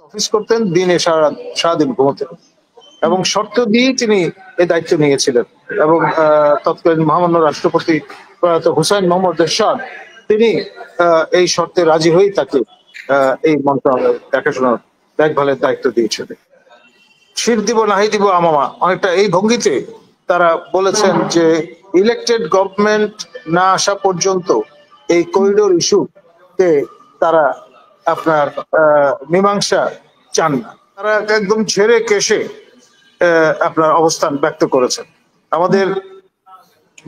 Office করতেন, দিনে সারাদিন ঘুমোতেন এবং শর্ত দিয়েই তিনি এই দায়িত্ব নিয়েছিলেন। এবং তৎকালীন মহামান্য রাষ্ট্রপতি প্রয়াত হুসাইন মোহাম্মদ এরশাদ তিনি এই শর্তে রাজি হয়েই তাকে এই মন্ত্রণালয় দেখাশোনার দেখভালের দায়িত্ব দিয়েছিলেন। শির দিব নাহি দিব আমামা, অনেকটা এই ভঙ্গিতে তারা বলেছেন যে ইলেকটেড গভর্নমেন্ট না আসা পর্যন্ত এই করিডোর ইস্যুতে তারা আপনার মীমাংসা চান না। তারা একদম ঝেড়ে কেশে আপনার অবস্থান ব্যক্ত করেছেন। আমাদের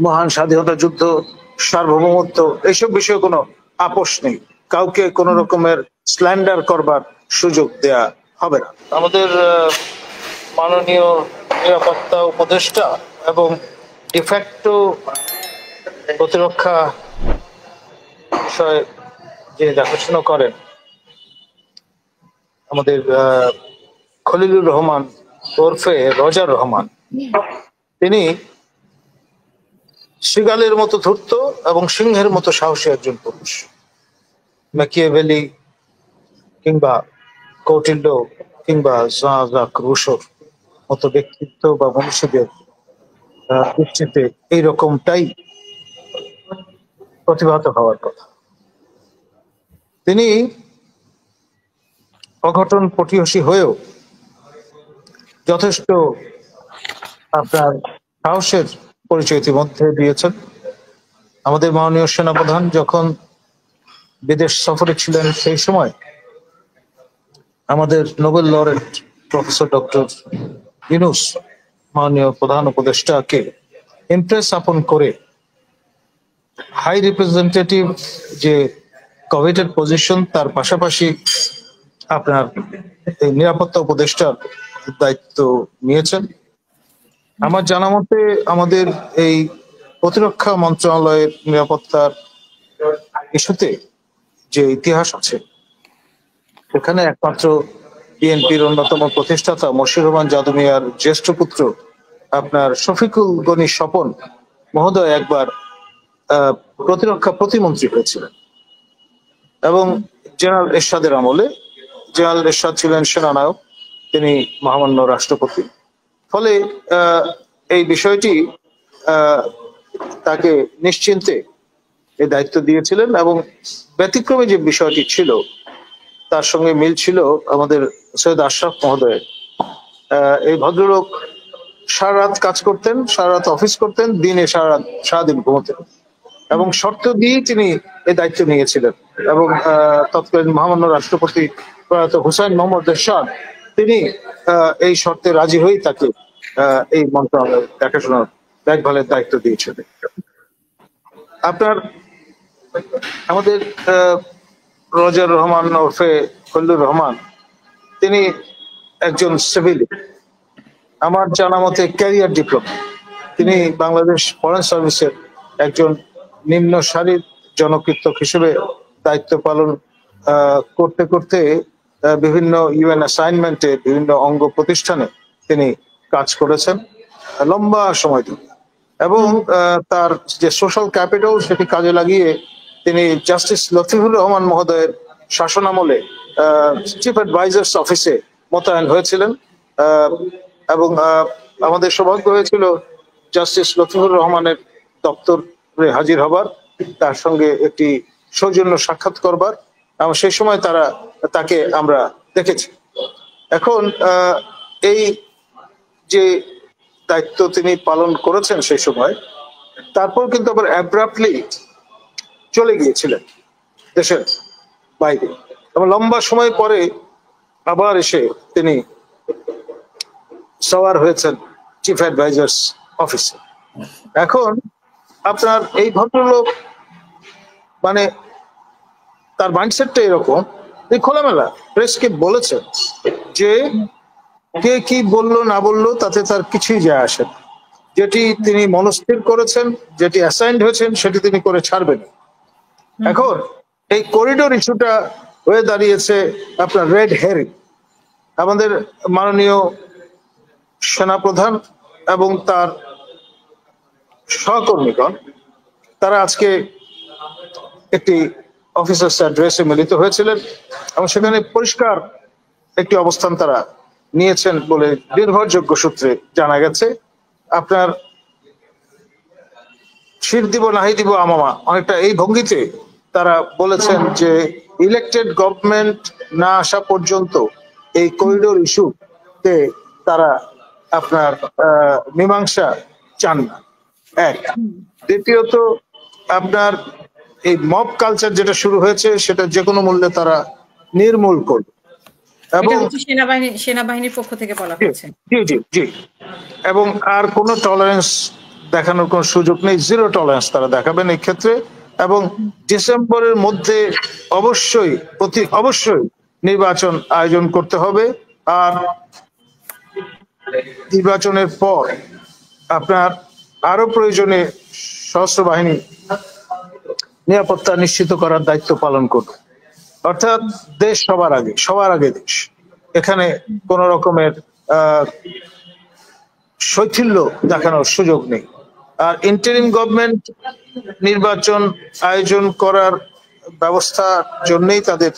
মহান স্বাধীনতা যুদ্ধ, সার্বভৌমত্ব, এইসব বিষয়ে কোনো আপোষ নেই। কাউকে কোন রকমের স্ল্যান্ডার করবার সুযোগ দেয়া হবে না। আমাদের মাননীয় নিরাপত্তা উপদেষ্টা এবং ডিফ্যাক্টো প্রতিরক্ষা বিষয়ে যে দেখাশোনা করেন আমাদের খলিলুর রহমান ওরফে রজার রহমান, তিনি শৃগালের মতো ধূর্ত এবং সিংহের মতো সাহসী একজন পুরুষ। ম্যাকিয়াভেলি কিংবা কৌটিল্য কিংবা জাক রুশোর মতো ব্যক্তিত্ব বা মনীষীদের দৃষ্টিতে এইরকমটাই প্রতিভাত হওয়ার কথা। তিনি অঘটন পটিয়সী হয়েও যথেষ্ট আপনার সাহসের পরিচয় ইতিমধ্যে দিয়েছেন। আমাদের মাননীয় সেনাপ্রধান যখন বিদেশ সফরে ছিলেন সেই সময় আমাদের Nobel laureate professor doctor Yunus মাননীয় প্রধান উপদেষ্টাকে ইমপ্রেস আপন করে হাই রিপ্রেজেন্টেটিভ যে কভেটেড পজিশন, তার পাশাপাশি আপনার এই নিরাপত্তা উপদেষ্টার দায়িত্ব নিয়েছেন। আমার জানা মতে আমাদের এই প্রতিরক্ষা মন্ত্রণালয়ের নিরাপত্তার ইস্যুতে যে ইতিহাস আছে, সেখানে একমাত্র বিএনপির অন্যতম প্রতিষ্ঠাতা মশিউর রহমান জাদু মিয়ার জ্যেষ্ঠ পুত্র আপনার শফিকুল গনি স্বপন মহোদয় একবার প্রতিরক্ষা প্রতিমন্ত্রী হয়েছিলেন এবং জেনারেল এরশাদের আমলে জেনারেল এরশাদ ছিলেন সেনানায়ক, তিনি মহামান্য রাষ্ট্রপতি। ফলে এই বিষয়টি তাকে নিশ্চিন্তে এই দায়িত্ব দিয়েছিলেন এবং ব্যতিক্রমী যে বিষয়টি ছিল তার সঙ্গে মিল ছিল আমাদের সৈয়দ আশরাফ মহোদয়ের। এই ভদ্রলোক সারা রাত কাজ করতেন, সারা রাত অফিস করতেন, দিনে সারাদিন ঘুমোতেন এবং শর্ত দিয়েই তিনি এই দায়িত্ব নিয়েছিলেন। এবং তৎকালীন মহামান্য রাষ্ট্রপতি প্রয়াত হুসাইন মোহাম্মদ এরশাদ তিনি এই শর্তে রাজি হয়েই তাকে এই মন্ত্রণালয় দেখাশোনার দেখভালের দায়িত্ব দিয়েছিলেন। আপনার আমাদের রজার রহমান ওরফে খলিলুর রহমান তিনি একজন সিভিল, আমার জানা মতে ক্যারিয়ার ডিপ্লোমা। তিনি বাংলাদেশ ফরেন সার্ভিসের একজন নিম্ন সারির জনকৃতক হিসেবে দায়িত্ব পালন করতে করতে বিভিন্ন ইউএন অ্যাসাইনমেন্টে বিভিন্ন অঙ্গ প্রতিষ্ঠানে তিনি কাজ করেছেন লম্বা সময় ধরে এবং তার যে সোশ্যাল ক্যাপিটাল সেটি কাজে লাগিয়ে তিনি জাস্টিস লতিফুর রহমান মহোদয়ের শাসনামলে চিফ অ্যাডভাইজার্স অফিসে মোতায়েন হয়েছিলেন এবং আমাদের সৌভাগ্য হয়েছিল জাস্টিস লতিফুর রহমানের দপ্তরে হাজির হবার, তার সঙ্গে একটি সৌজন্য সাক্ষাৎ করবার। সেই সময় তাকে আমরা দেখেছি। এখন এই যে দায়িত্ব তিনি পালন করেছেন সেই সময়, তারপর কিন্তু আবার অ্যাব্রাপ্টলি চলে গিয়েছিলেন দেশের বাইরে এবং লম্বা সময় পরে আবার এসে তিনি সওয়ার হয়েছেন চিফ অ্যাডভাইজার্স অফিসে। এখন আপনার এই ভদ্রলোক মানে তার মাইন্ডসেটটা এরকম, তিনি খোলামেলা প্রেসকে বলেছেন যে কে কি বললো না বললো তাতে তার কিছুই যায় আসে না। যেটি তিনি মনস্থির করেছেন, যেটি অ্যাসাইন্ড হয়েছেন, সেটি তিনি করে ছাড়বেন। এখন এই করিডোর ইস্যুটা হয়ে দাঁড়িয়েছে আপনার রেড হেরিং। আমাদের মাননীয় সেনাপ্রধান এবং তার সহকর্মীগণ তারা আজকে একটি অফিসার্স অ্যাড্রেসে মিলিত হয়েছিলেন এবং সেখানে পরিষ্কার একটি অবস্থান তারা নিয়েছেন বলে নির্ভরযোগ্য সূত্রে জানা গেছে। আপনার শির দিব নাহি দিব আমামা, অনেকটা এই ভঙ্গিতে তারা বলেছেন যে ইলেকটেড গভর্নমেন্ট না আসা পর্যন্ত এই করিডোর ইস্যুতে তারা আপনার মীমাংসা চান না। এক, দ্বিতীয়ত আপনার এই মব কালচার যেটা শুরু হয়েছে সেটা যে কোনো মূল্যে তারা নির্মূল করবে। এবং সেনাবাহিনীর পক্ষ থেকে বলা হয়েছে। জি জি জি, এবং আর কোনো টলারেন্স দেখানোর কোনো সুযোগ নেই, জিরো টলারেন্স তারা দেখাবেন এই ক্ষেত্রে। এবং ডিসেম্বরের মধ্যে অবশ্যই নির্বাচন আয়োজন করতে হবে। আর নির্বাচনের পর আপনার আরো প্রয়োজনে সশস্ত্র বাহিনী নিরাপত্তা নিশ্চিত করার দায়িত্ব পালন করবে। অর্থাৎ দেশ সবার আগে দেশ, এখানে কোন রকমের শৈথিল্য দেখানোর সুযোগ নেই। আর ইন্টারিম গভর্নমেন্ট নির্বাচন আয়োজন করার ব্যবস্থার জন্যই তাদের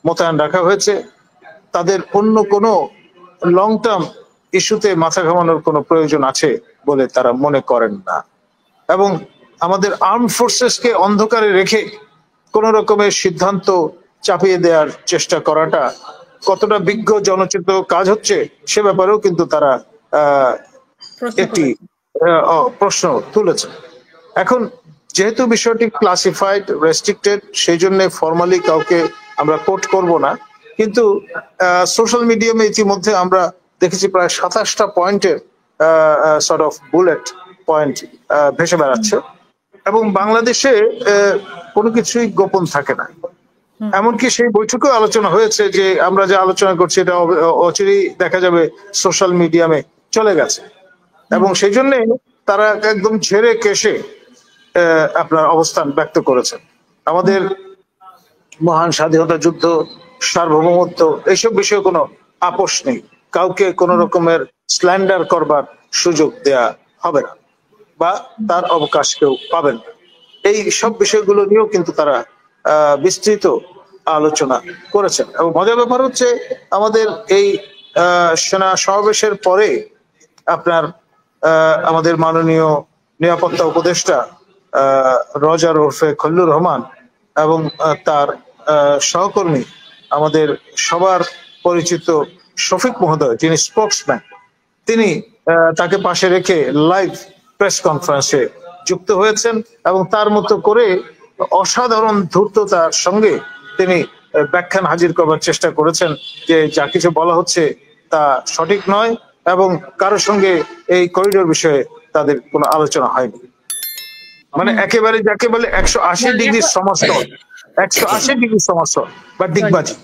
মোতায়েন রাখা হয়েছে। তাদের অন্য কোনো লং টার্ম ইস্যুতে মাথা ঘামানোর কোনো প্রয়োজন আছে বলে তারা মনে করেন না। এবং আমাদের আর্ম ফোর্সেসকে অন্ধকারে রেখে কোন রকমের সিদ্ধান্ত চাপিয়ে দেওয়ার চেষ্টা করাটা কতটা বিজ্ঞ জনচিত কাজ হচ্ছে সে ব্যাপারেও কিন্তু তারা একটি প্রশ্ন তুলেছে। এখন যেহেতু বিষয়টি ক্লাসিফাইড, রেস্ট্রিক্টেড, সেই জন্য ফর্মালি কাউকে আমরা কোট করব না, কিন্তু সোশ্যাল মিডিয়ামে ইতিমধ্যে আমরা দেখেছি প্রায় 27টা পয়েন্টের সর্ট অফ বুলেট পয়েন্ট ভেসে বেড়াচ্ছে। এবং বাংলাদেশে কোনো কিছুই গোপন থাকে না। এমনকি সেই বৈঠকেও আলোচনা হয়েছে যে আমরা যে আলোচনা করছি এটা অচিরেই দেখা যাবে সোশ্যাল মিডিয়ামে চলে গেছে। এবং সেই জন্য তারা একদম ঝেড়ে কেশে আপনার অবস্থান ব্যক্ত করেছেন। আমাদের মহান স্বাধীনতা যুদ্ধ, সার্বভৌমত্ব, এইসব বিষয়ে কোনো আপোষ নেই। কাউকে কোন রকমের স্ল্যান্ডার করবার সুযোগ দেয়া হবে না বা তার অবকাশ কেউ পাবেন না। এই সব বিষয়গুলো নিয়েও কিন্তু তারা বিস্তৃত আলোচনা করেছেন। এবং মজার ব্যাপার হচ্ছে আমাদের এই সেনা সমাবেশের পরে আপনার আমাদের মাননীয় নিরাপত্তা উপদেষ্টা রজার ওরফে খলিলুর রহমান এবং তার সহকর্মী আমাদের সবার পরিচিত শফিক মহোদয়, যিনি স্পোকসম্যান, তিনি তাকে পাশে রেখে লাইভ প্রেস কনফারেন্সে যুক্ত হয়েছেন এবং তার মতো করে অসাধারণ ধূর্ততার সঙ্গে তিনি ব্যাখ্যান হাজির করবার চেষ্টা করেছেন যে যা কিছু বলা হচ্ছে তা সঠিক নয় এবং কারোর সঙ্গে এই করিডোর বিষয়ে তাদের কোনো আলোচনা হয়নি। মানে একেবারে যাকে বলে 180 ডিগ্রি সমস্ত বা ডিগবাজি।